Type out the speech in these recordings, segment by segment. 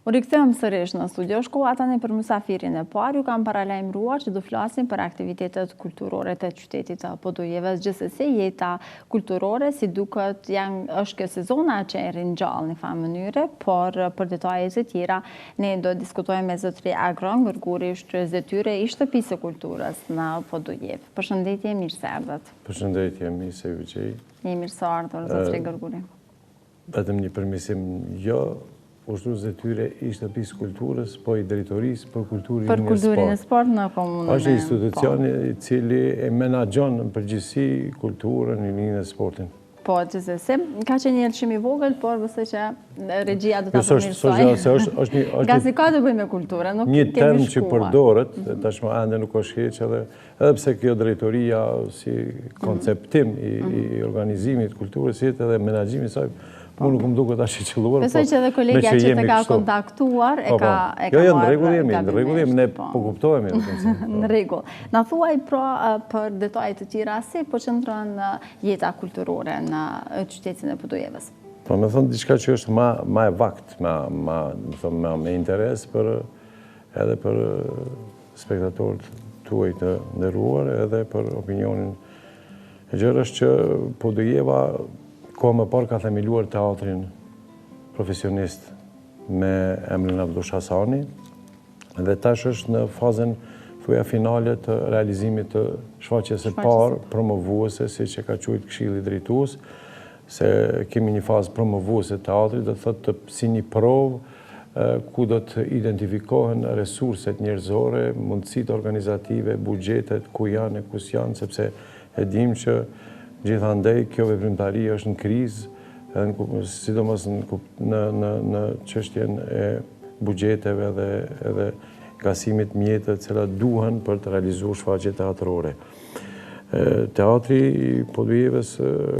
U rikëthëm sërish në studio, shkolla tani për mysafirin e parë, ju kam paralajmëruar që do flasim për aktivitetet kulturore të qytetit të Podujeves. Gjithsesi, jeta kulturore, si duket, është kjo sezona që e rinjallë në farë mënyre, por për detajet e tjera, ne do diskutojmë me zotëri Agron, Gërguri Shtrezetyre, i shtëpisë së kulturës në Podujev. Përshëndetje, mirë se ardhët. Përshëndetje, mirë se ju gjej. Mirë se ardhur, zotëri Gërguri. Vetëm një përmisim, jo, Shtrezetyre i shtëpisë kulturës, po i drejtorisë për kulturin e sport në komunën. Është institucioni i cili e menaxhon në përgjithësi kulturën, lininë e sportin. Po, gjithsesi, ka qenë një lëshim i vogël, por besoj që regjia do ta përmirësojë. Nga si ka të bëjë me kulturën, nuk kemi shkuar. Një term që përdoret, tashmë ende nuk është hiç, edhe pse kjo drejtoria si konceptim i organizimit të kulturës, si edhe menaxhimi i saj, unë nuk më duke ta shqyqëlluar. Besoj që edhe kolegja që të ka kontaktuar e ka Jo, në rregull jemi, ne po kuptohemi. Në rregull. Na thuaj pra për detaje të tjera si po qëndron jeta kulturore në qytetin e Podujevës. Po me thënë diçka që është ma e vakt, me interes edhe për spektatorët tuaj të nderuar, edhe për opinionin e gjërë është që Podujeva ko më parë ka themeluar teatrin profesionist me emrin Abdush Hasani dhe tash është në fazën thuja finale të realizimit të shfaqjes së parë promovuese, si që ka quajtur Këshilli Drejtues, se kemi një fazë promovuese të teatrit, do të thotë si një provë ku do të identifikohen resurset njerëzore, mundësitë organizative, buxhetet, ku janë e ku s'janë, sepse e dim që gjithandej kjo veprimtari është në krizë, sidomos në çështjen e buxheteve edhe gasimit mjetëve të cilat duhen për të realizuar shfaqje teatrore. Teatri i Podujevës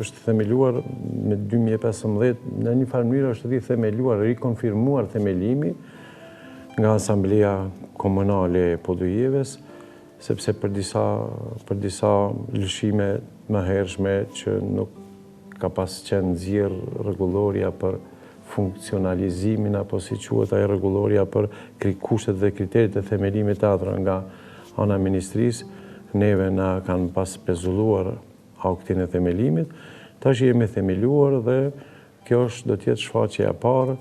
është themeluar me 2015, në një farë mënyrë është themeluar, rikonfirmuar themelimi nga Asambleja Komunale e Podujevës, sepse për disa lëshime më hershme që nuk ka pas qenë nxjerrë rregulloria për funksionalizimin apo si quhet ai rregulloria për kushtet dhe kriteret e themelimit të teatrit nga ana e ministrisë, neve na kanë pas pezulluar aktin e themelimit. Tash jemi themeluar dhe kjo do të jetë shfaqja e parë.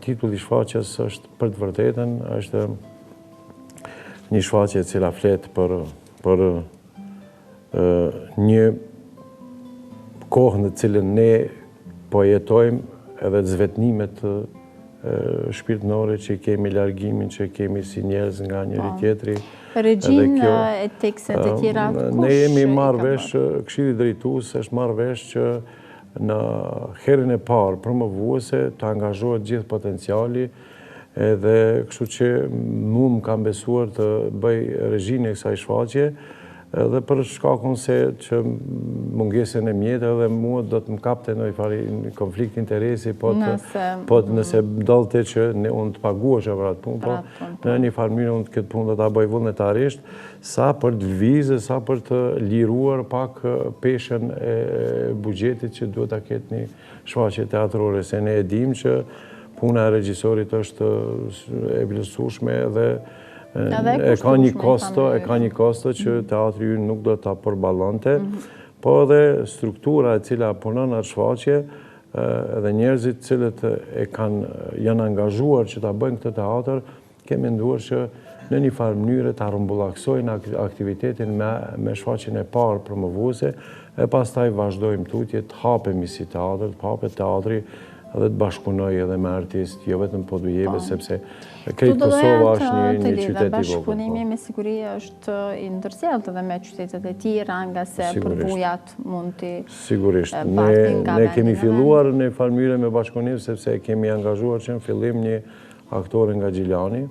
Titulli i shfaqjes është për të vërtetën është një shfaqje e cila flet për një kohë në cilën ne po jetojmë edhe zvetnimet shpirtënore që kemi, largimin që kemi si njerëz nga njëri tjetri. Regjin e tekset e tjera kush? Ne jemi marrë vesh, Këshilli Drejtues është marrë vesh që në herën e parë promovuese të angazhohet gjithë potenciali, edhe kështu që mu më kam besuar të bëj regjinë e kësaj shfaqje, edhe për shkakun se që mungesën e mjetë edhe mua do të më kapte në konflikt interesi, po nëse dallte që unë të paguash për atë punë, po në një farë mënyrë unë këtë punë do ta bëj vullnetarisht, sa për të lëvizë, sa për të liruar pak peshën e buxhetit që duhet ta ketë një shfaqje teatrore, se ne e dim që puna e regjisorit është e vlerësueshme dhe e ka një kosto që teatri ynë nuk do ta përballonte, po edhe struktura e cila punon atë shfaqje edhe njerëzit cilët janë angazhuar që ta bëjnë këtë teatr, kemi menduar që në një farë mënyrë ta rrumbullaksojnë aktivitetin me shfaqjen e parë promovuese, e pastaj vazhdojmë tutje të hapemi si teatr, të hapet teatri edhe të bashkunoj edhe me artist, jo vetëm Podujevës, sepse krejt Kosova është një qytet i vogël. Bashkëpunimi me siguri është i ndërsjellët edhe me qytetet e tjera, nga se përvojat mund t'i sigurisht. Ne kemi filluar në farë mënyrë me bashkëpunim, sepse kemi angazhuar që në fillim një aktore nga Gjilani,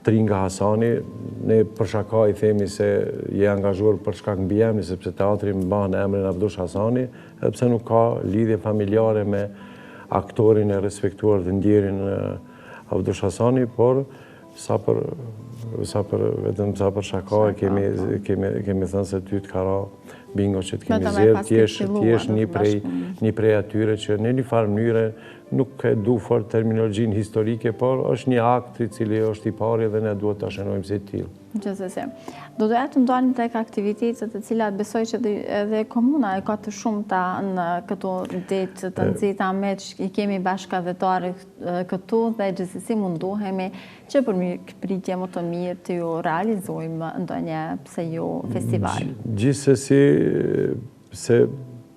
Tringa Hasani, ne për shaka i themi se je angazhuar për shkak mbi emri, sepse teatri mban emrin Abdush Hasani, edhe pse nuk ka lidhje familjare me aktorin e respektuar të ndjerin Abdush Hasani, por vetëm sa për shaka kemi thënë se ty të ka ra bingo që të kemi zirë, t'jesh një prej atyre që në një farë mënyre nuk e du fort terminologjin historike, por është një akt i cili është i pari dhe ne duhet të shënojmë si t'il. Gjithsesi. Do doja të ndonim tek aktivitetet e cilat besoj që edhe komuna e ka të shumta në këto ditë të nxehta me që i kemi bashkëdhetarë këtu dhe gjithsesi mundohemi që për pritje më të mirë të ju realizojmë ndonjë pse jo festival. Gjithsesi se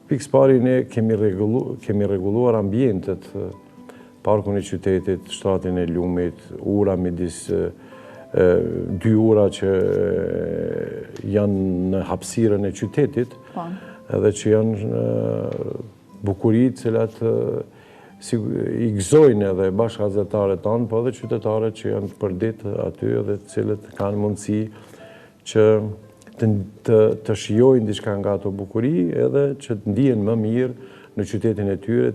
pikës pari ne kemi rregulluar ambientet, parkun e qytetit, shtratin e lumit, ura midis dy ura që janë në hapësirën e qytetit, edhe që janë bukurit cilat i gëzojnë edhe bashkëdhetarët tanë, po edhe qytetarët që janë përdit aty edhe cilët kanë mundësi që të shijojnë diçka nga ato bukuri edhe që të ndihen më mirë në qytetin e tyre,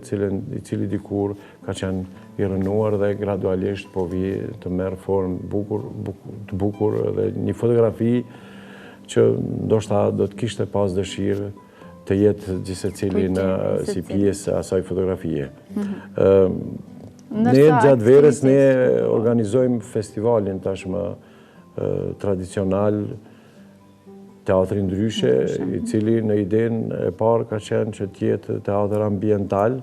i cili dikur ka qenë i rënuar dhe gradualisht po vi të merë formë të bukur dhe një fotografi që ndoshta do të kishte pas dëshirë të jetë gjithsecili si pjesë asaj fotografie. Ne gjatë verës ne organizojmë festivalin tashmë tradicional teatri ndryshe, i cili në idenë e parë ka qenë që t'jetë teatr ambiental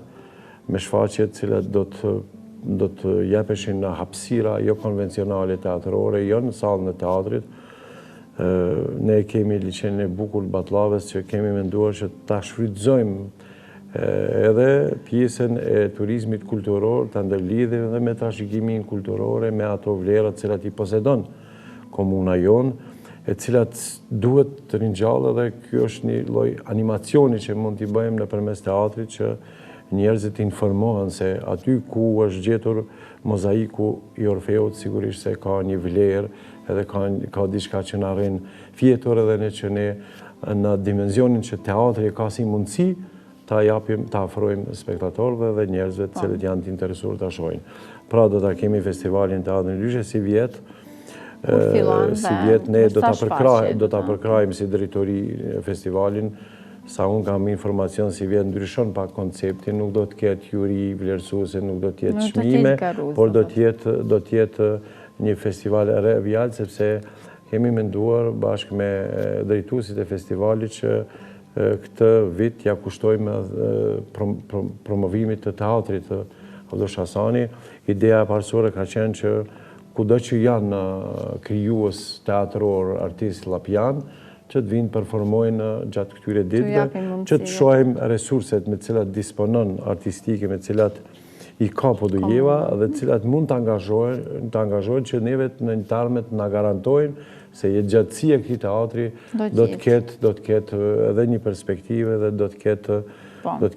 me shfaqjet cilat do të jepeshin në hapësira jo konvencionale teatrore, jo në sallën e teatrit. Ne kemi liçenin e bukur Batllaves që kemi menduar që ta shfrytëzojmë edhe pjesën e turizmit kulturor, të ndërlidhjeve dhe me trashëgimin kulturore me ato vlerat cilat i posedon komuna jonë, e cilat duhet të rinjallë dhe kjo është një lloj animacioni që mund t'i bëjmë nëpërmes teatrit që njerëzit informohen se aty ku është gjetur mozaiku i Orfeut sigurisht se ka një vlerë edhe ka diçka që na rrin fjetur edhe ne që ne në dimenzionin që teatri ka si mundësi ta japim, ta afrojmë spektatorëve dhe njerëzve të cilët janë të interesuar ta shohin. Pra do ta kemi festivalin Teatri Ndryshe si vjet. Si vjet ne do ta përkrajmë si drejtori festivalin. Sa unë kam informacion si vjet ndryshon pak konceptin, nuk do të ketë juri vlerësuese, nuk do të jetë çmime, por do të jetë një festival revjal, sepse kemi menduar bashkë me drejtuesit e festivalit që këtë vit ja kushtojmë promovimit të teatrit të Avdosh Hasani. Ideja e parësore ka qenë që kudo që janë krijues teatror, artist llapian, që të vinë performojnë gjatë këtyre ditëve, që të shohim resurset me cilat disponon artistike, me cilat i ka Podujeva dhe cilat mund të angazhojnë që neve në një tarmet në garantojnë se gjatësia këtij teatri do të ketë edhe një perspektive dhe do të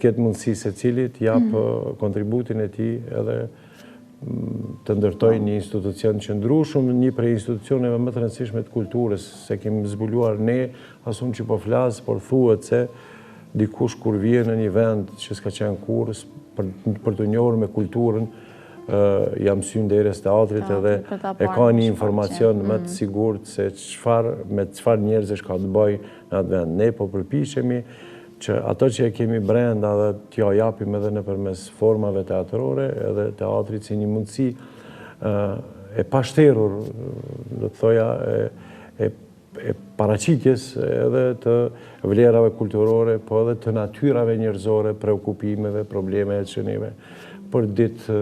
ketë mundësi secilit jap kontributin e tij edhe të ndërtoj një institucion qëndrueshëm, një prej institucioneve më të rëndësishme të kulturës, se kemi zbuluar ne, asun që po flas, por thuhet se dikush kur vjen në një vend që s'ka qenë kurrë për të njohur me kulturën, jam mësyn deres teatrit edhe e ka një informacion më të sigurt se me çfarë njerëzish ka të bëj në atë vend. Ne po përpiqemi që ato që e kemi brenda dhe t'ja japim edhe nëpërmes formave teatrore, edhe teatrit si një mundësi e pashterur, do të thoja, e paraqitjes edhe të vlerave kulturore, po edhe të natyrave njerëzore, preokupimeve, problemeve që neve për ditë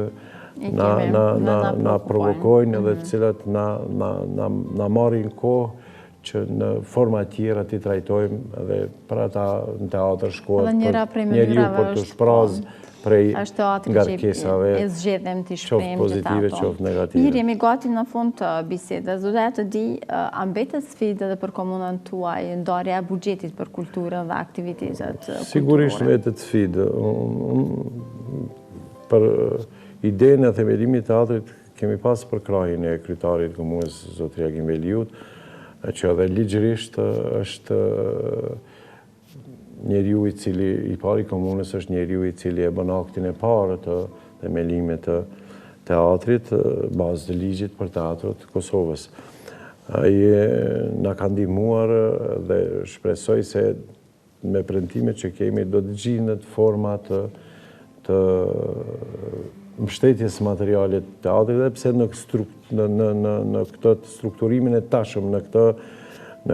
na provokojnë edhe të cilat na marrin kohë që në forma tjera t'i trajtojmë edhe për ata në teatr shkohet njeriu për të shpraz prej ngarkesave, qoftë pozitive, qoftë negative. Mirë, jemi gati në fund të bisedës. Do të di, a mbetet sfidë edhe për komunën tuaj, ndarja e buxhetit për kulturën dhe aktivitetet kulturore? Sigurisht mbetet sfidë. Për idenë e themelimit të teatrit kemi pas përkrahjen e kryetarit të komunës zotëria Gimbeliut, që edhe ligjërisht është njeriu i cili i pari komunës është njeriu i cili e bën aktin e parë të themelimit të teatrit, bazë të ligjit për teatrot të Kosovës. Ai na ka ndihmuar dhe shpresoj se me premtimet që kemi, do të gjindet format të mbështetjes materialit teatrit, dhe pse në këtë strukturimin e tashëm, në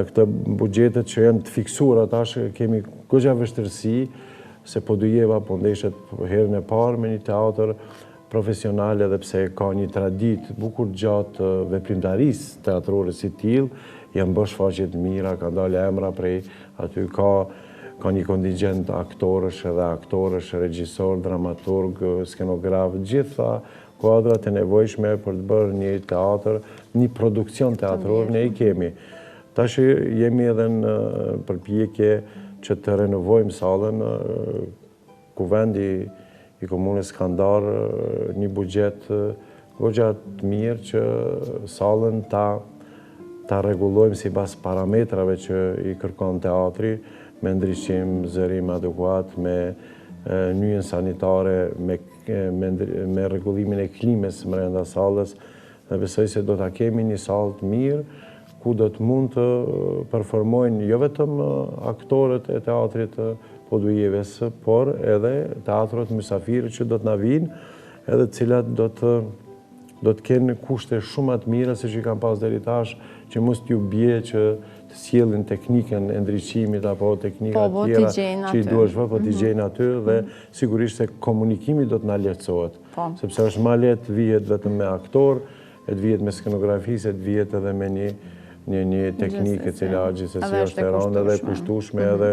këtë bugjetet që janë të fiksuar atash, kemi goxha vështirësi, se po dujeva po ndeshet herën e parë me një teatr profesional, edhe pse ka një tradit bukur gjatë veprimtarisë teatrore si tillë, janë bërë shfaqje të mira, ka dalë emra prej aty, ka një kontingent aktorësh edhe aktorësh, regjisor, dramaturg, skenograf, gjitha kuadrat e nevojshme për të bërë një teatr, një produksion teatror, ne i kemi. Tash jemi edhe në përpjekje që të renovojmë sallën, kuvendi i komunës Skandar një bugjet goxha të mirë që sallën ta rregullojmë sipas parametrave që i kërkon teatri, me ndriçim, zërim adekuat, me nyjen sanitare, me rregullimin e klimës brenda sallës, dhe besoj se do ta kemi një sallë të mirë, ku do të mund të performojnë jo vetëm aktorët e teatrit Podujeves, por edhe teatrot mysafirë që do të na vinë, edhe të cilat do të kenë kushte shumë të mira se që kanë pas deri tash, që mos t'ju bie që të sjellin teknikën e ndriçimit apo teknika tjera që i duhesh po t'i gjejnë aty, dhe sigurisht se komunikimi do të na lehtësohet. Sepse është ma lehtë vihet vetëm me aktor, e të vihet me skenografi, se të vihet edhe me një teknikë e cila gjithsesi është e rëndë edhe kushtueshme edhe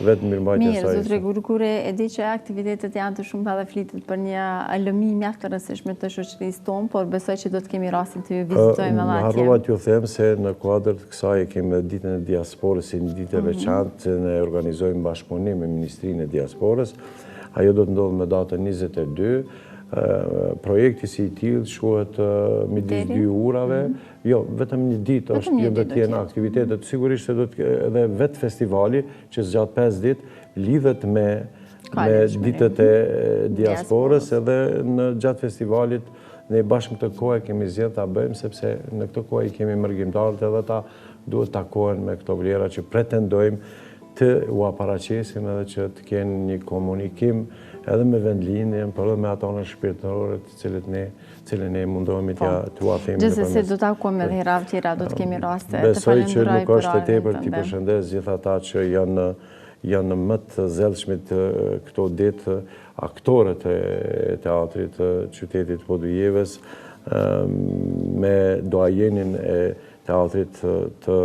vetë mirëmbajtja e saj. Mirë, zotëre Gurgure, e di që aktivitetet janë të shumta dhe flitet për një lëmi mjaft të rëndësishme të shoqërisë tonë, por besoj që do të kemi rastin të ju vizitojmë edhe atje. Harrova t'ju them se në kuadër të kësaj kemi ditën e diasporës, si një ditë e veçantë që ne organizojmë bashkëpunim me Ministrinë e Diasporës. Ajo do të ndodhë me datën 22. Projekti si i tillë shkohet midis 2 urave, jo, vetëm një ditë është, jo do të jenë aktivitetet, sigurisht se do të edhe vetë festivali, që zgjat 5 ditë, lidhet me ditët e diasporës, edhe në gjatë festivalit ne bashkë në këtë kohë kemi zgjedhur ta bëjmë, sepse në këtë kohë i kemi mërgjimtarët, edhe ta duhet takohen me këto vlera që pretendojmë të u aparaqesim, edhe që të kenë një komunikim edhe me vendlinjen, por edhe me ato në shpirtërore të cilën ne mundohemi t'u afemi. Gjithsesi do takojmë edhe herë tjera, do të kemi raste. Besoj që nuk është e tepër t'i përshëndes gjithë ata që janë më të zellshmit këto ditë, aktorët e teatrit të qytetit Podujeves, me doajenin e teatrit të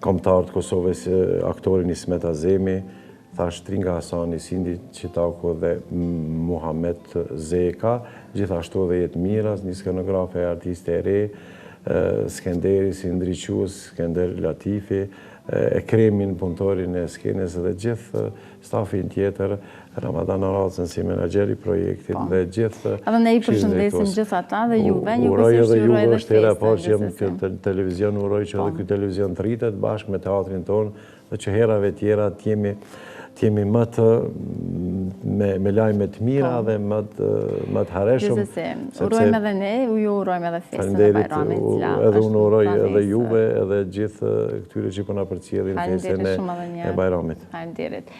kombëtar të Kosovës, aktorin Ismet Azemi, thash Tringa Hasani, Sindi Qitako dhe Muhamet Zeka, gjithashtu dhe Jetë Miras, një skenografe e artiste e re, Skenderi, si ndriques, Skender Latifi, Ekremin, punëtorin e skenes, dhe gjithë stafin tjetër, Ramadan Aracën si menaxheri projektit, dhe gjithë... Edhe ne i përshëndesim gjithë ata dhe juve, një uroj edhe juve juve është hera parë që jam këtë televizion, uroj që edhe këtë televizion të rritet bashkë me teatrin tonë, dhe që herave tjera t'jemi më të me lajme të mira dhe më të hareshëm. Gjithsesi, urojmë edhe ne, ju urojmë edhe festën e Bajramit. Edhe unë uroj edhe juve, edhe gjithë këtyre që po na përcjellin festën e Bajramit. Faleminderit.